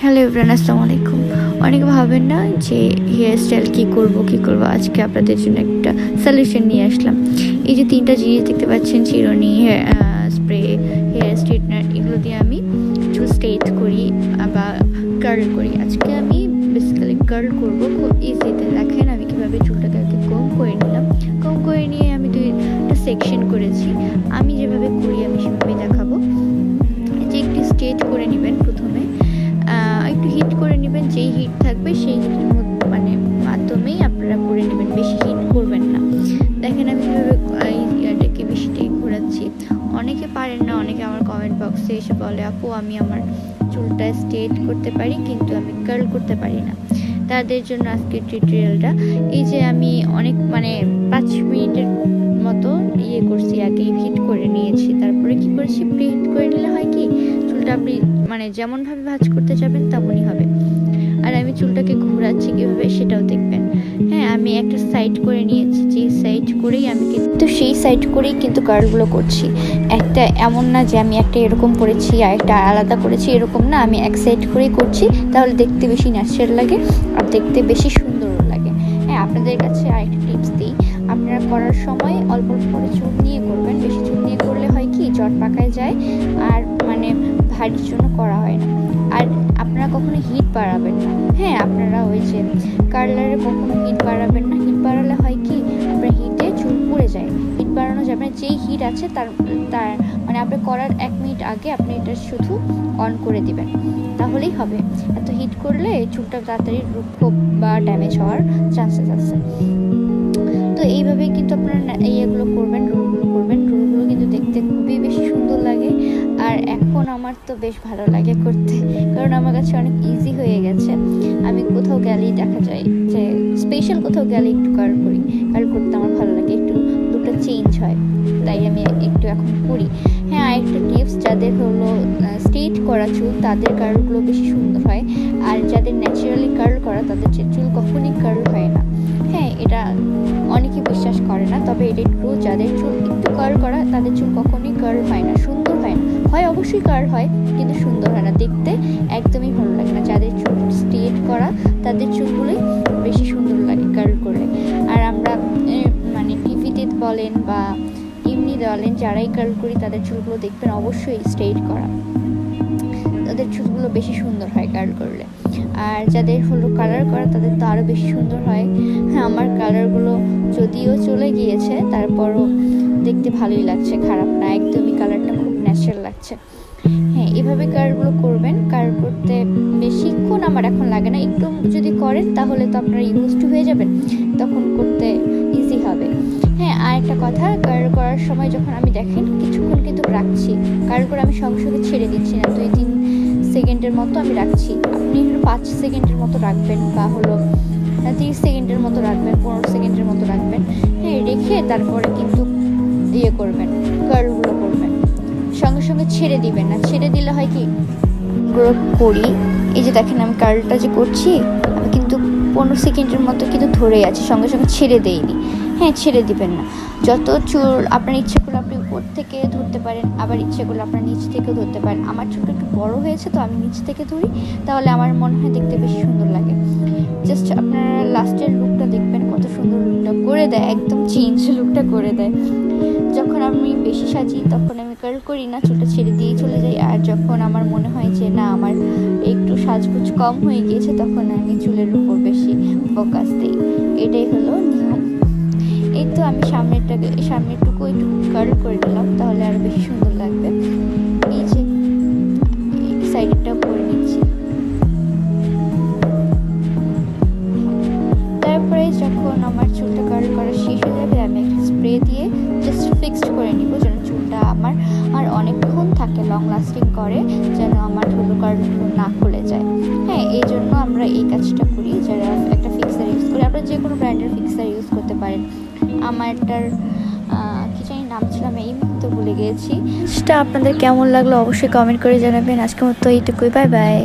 Hello everyone, আসসালামু আলাইকুম। অনেকে ভাবেন না যে হেয়ার স্টাইল কী করব। আজকে আপনাদের জন্য একটা সলিউশন নিয়ে আসলাম। এই যে 3টা জিনিস দেখতে পাচ্ছেন, চিরুনি, স্প্রে, হেয়ার স্ট্রেটনার, এগুলো দিয়ে আমি চুল স্ট্রেট করি বা কার্ল করি। আজকে আমি বেসিক্যালি কার্ল করব খুব ইজিতে। দেখেন আমি কীভাবে চুলটাকে আগে কম করে নিলাম। কম করে নিয়ে আমি 2টা সেকশন করেছি। আমি যেভাবে করি আমি সেভাবেই দেখাবো। যে একটু স্ট্রেট করে নেবেন, প্রথমে একটু হিট করে নেবেন। যেই হিট থাকবে সেই হিটের মাধ্যমেই আপনারা করে নেবেন, বেশি হিট করবেন না। দেখেন আমি কীভাবে ইয়াটাকে বেশিটাই ঘোরাচ্ছি। অনেকে পারেন না, অনেকে আমার কমেন্ট বক্সে এসে বলে, আপু আমি আমার চুলটা স্ট্রেট করতে পারি কিন্তু আমি কার্ল করতে পারি না। তাদের জন্য আজকের টিউটোরিয়ালটা। এই যে আমি অনেক 5 মিনিটের মতো করছি, আগে হিট করে নিয়েছি। তারপরে কি করেছি, প্রি হিট করে নিলে হয় কি চুলটা আপনি যেমনভাবে ভাঁজ করতে যাবেন তেমনই হবে। আর আমি চুলটাকে ঘোরাচ্ছি কীভাবে সেটাও দেখবেন। হ্যাঁ, আমি একটা সাইড করে নিয়েছি, যেই সাইড করেই আমি কিন্তু সেই সাইড করেই কিন্তু কার্লগুলো করছি। একটা এমন না যে আমি একটা এরকম করেছি আর একটা আলাদা করেছি, এরকম না। আমি এক সাইড করেই করছি, তাহলে দেখতে বেশি ন্যাচারাল লাগে আর দেখতে বেশি সুন্দরও লাগে। হ্যাঁ, আপনাদের কাছে আরেকটা টিপস দিই, আপনারা করার সময় অল্প অল্প করে চুল নিয়ে করবেন। বেশি চুল নিয়ে করলে হয় কি জট পাকায় যায় আর ভারীর জন্য করা হয় না। আর আপনারা কখনো হিট বাড়াবেন না। হ্যাঁ, আপনারা ওই যে কার্লারে কখনো হিট বাড়াবেন না। হিট বাড়ালে হয় কি আপনার হিটে চুল পড়ে যায়। হিট বাড়ানো যাবে না। যেই হিট আছে তার আপনি করার 1 মিনিট আগে আপনি এটা শুধু অন করে দিবেন, তাহলেই হবে। এত হিট করলে চুলটা তাড়াতাড়ি রুক্ষ বা ড্যামেজ হওয়ার চান্সেস আছে। তো এইভাবেই কিন্তু আপনারা এইগুলো করবেন, রোলগুলো করবেন। রোলগুলো কিন্তু দেখতে খুবই বেশি সুন্দর লাগে। আর এখন আমার তো বেশ ভালো লাগে করতে, কারণ আমার কাছে অনেক ইজি হয়ে গেছে। আমি কোথাও গেলেই দেখা যায় যে স্পেশাল কোথাও গেলে একটু কার্ল করি। কার্ল করতে আমার ভালো লাগে, একটু লুকটা চেঞ্জ হয়, তাই আমি একটু এখন করি। হ্যাঁ, আরেকটা টিপস, যাদের হলো স্ট্রেট করা চুল তাদের কার্লগুলো বেশি সুন্দর হয়। আর যাদের ন্যাচারালি কার্ল করা তাদের চুল কখনই কার্ল হয় না। হ্যাঁ, এটা অনেকে বিশ্বাস করে না, তবে এটা ট্রু। যাদের চুল একটু কার্ল করা তাদের চুল কখনোই কার্ল হয় না, সুন্দর হয় না। হয় অবশ্যই কার্ল হয় কিন্তু সুন্দর হয় না, দেখতে একদমই ভালো লাগে না। যাদের চুল স্ট্রেট করা তাদের চুলগুলোই বেশি সুন্দর লাগে কার্ল করলে। আর আমরা টিভিতে বলেন বা এমনি বলেন, যারাই কার্ল করি তাদের চুলগুলো দেখবেন অবশ্যই স্ট্রেট করা, তাদের চুলগুলো বেশি সুন্দর হয় কার্ল করলে। আর যাদের হলো কালার করা তাদের তো আরও বেশি সুন্দর হয়। হ্যাঁ, আমার কালারগুলো যদিও চলে গিয়েছে তারপরও দেখতে ভালোই লাগছে, খারাপ না, একদমই কালারটা খুব ন্যাচারাল লাগছে। হ্যাঁ, এভাবে কালারগুলো করবেন। কালার করতে বেশিক্ষণ আমার এখন লাগে না, একটু যদি করেন তাহলে তো আপনারা ইউজড হয়ে যাবেন, তখন করতে ইজি হবে। হ্যাঁ, আর একটা কথা, কালার করার সময় যখন আমি দেখেন কিছুক্ষণ কিন্তু রাখছি, কালার করে আমি সঙ্গে সঙ্গে ছেড়ে দিচ্ছি না। 2-3 সেকেন্ডের মতো আমি রাখছি। আপনি 5 সেকেন্ডের মতো রাখবেন বা 30 সেকেন্ডের মতো রাখবেন, 15 সেকেন্ডের মতো রাখবেন। হ্যাঁ, রেখে তারপরে কিন্তু করবেন, কার্লগুলো করবেন। সঙ্গে সঙ্গে ছেড়ে দিবেন না, ছেড়ে দিলে হয় কি করি। এই যে দেখেন আমি কার্লটা যে করছি, আমি কিন্তু 15 সেকেন্ডের মতো কিন্তু ধরে আছি, সঙ্গে সঙ্গে ছেড়ে দেইনি। হ্যাঁ, ছেড়ে দিবেন না। যত চুল আপনার ইচ্ছে করলে আপনি উপর থেকে ধরতে পারেন, আবার ইচ্ছে করলে আপনার নিচ থেকেও ধরতে পারেন। আমার চুলটা একটু বড় হয়েছে তো আমি নিচ থেকে ধরি, তাহলে আমার মনে হয় দেখতে বেশি সুন্দর লাগে। জাস্ট আপনারা লাস্টের লুকটা দেখবেন, কত সুন্দর লুকটা করে দেয়, একদম চেঞ্জ লুকটা করে দেয়। যখন আমি বেশি সাজি তখন আমি কার্ল করি না, চুলটা ছেড়ে দিয়েই চলে যাই। আর যখন আমার মনে হয় যে না আমার একটু সাজগুজ কম হয়ে গিয়েছে, তখন আমি চুলের উপর বেশি ফোকাস দিই। এটাই হলো নিয়ম। এই তো আমি সামনেরটুকু একটু কার্ল করে নিলাম, তাহলে আরও বেশি সুন্দর লাগবে। এই যে সাইডটাও করে নিচ্ছি। তারপরে যখন আমার চুলটা কার্ল করা শেষ হয়ে যাবে, আমি একটা স্প্রে দিয়ে জাস্ট ফিক্সড করে নিব, যেন চুলটা আমার আর অনেকক্ষণ থাকে, লং লাস্টিং করে, যেন আমার হলো কার্লগুলো না খুলে যায়। হ্যাঁ, এই জন্য আমরা এই কাজটা করি, যারা একটা ফিক্সার ইউজ করি। আপনারা যে কোনো ব্র্যান্ডের ফিক্সার ইউজ করতে পারেন। আমারটার কি জানি নাম ছিল, আমি এই মুহূর্তে ভুলে গিয়েছি। সেটা আপনাদের কেমন লাগলো অবশ্যই কমেন্ট করে জানাবেন। আজকের মতো এইটুকুই, বাই বাই।